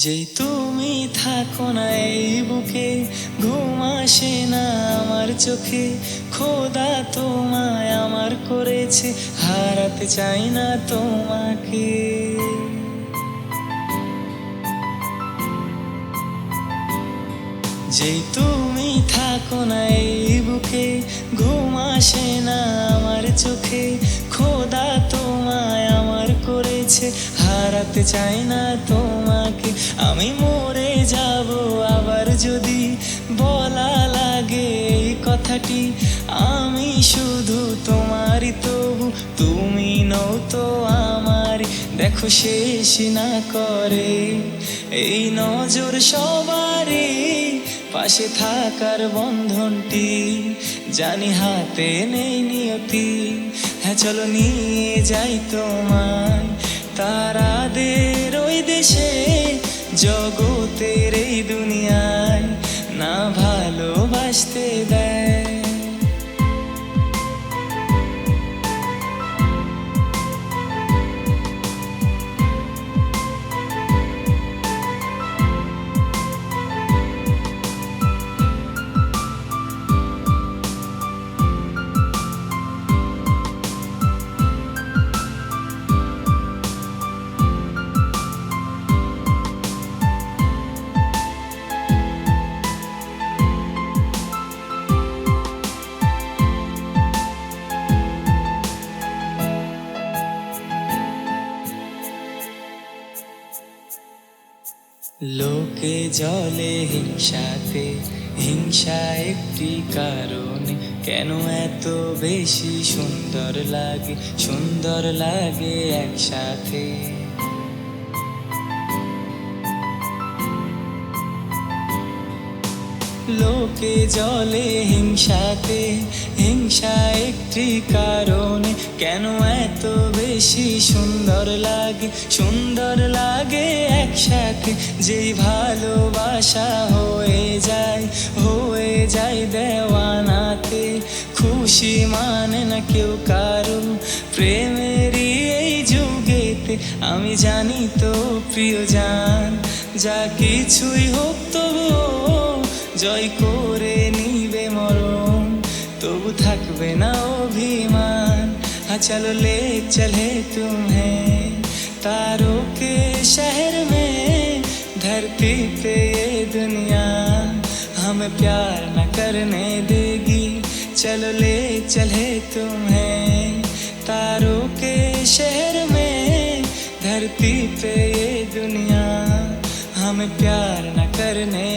যেই তুমি থাকো না এই বুকে, ঘুম আসে না আমার চোখে। খোদা তোমায় আমার করেছে, হারাতে চাই না তোমাকে। যেই তুমি থাকো না এই বুকে, ঘুম আসে না আমার চোখে। খোদা তোমায় আমার করেছে, হারাতে চাই না তোমাকে। আমি মরে যাব আবার যদি বলা লাগে এই কথাটি। আমি শুধু তোমারই, তবু তুমি নও তো আমার। দেখো শেষ না করে এই নজর সবারই, পাশে থাকার বন্ধনটি জানি হাতে নেই নিয়তি। হ্যাঁ চলো নিয়ে যাই তোমায় তারাদের ওই দেশে, জগতের এই দুনিয়ায় না ভালোবাসতে দেয়। লোকে জলে হিংসাতে, হিংসা একটি কারণে। কেন এত বেশি সুন্দর লাগে, সুন্দর লাগে একসাথে। লোকে জলে হিংসাতে, হিংসা একটি কারণে। কেন এত বেশি সুন্দর লাগে, সুন্দর লাগে একসাথে। যেই ভালোবাসা হয়ে যায় দেওয়ানাতে। খুশি মানে না কেউ কারো প্রেমেরই এই যুগেতে। আমি জানি তো প্রিয়জান, যা কিছুই হোক তবুও জয় করে নিবে মরণ, তবু থাকবে না অভিমান। हाँ चलो ले चले तुम्हें तारों के शहर में, धरती पे ये दुनिया हमें प्यार न करने देगी। चलो ले चले तुम्हें तारों के शहर में, धरती पे ये दुनिया हमें प्यार न करने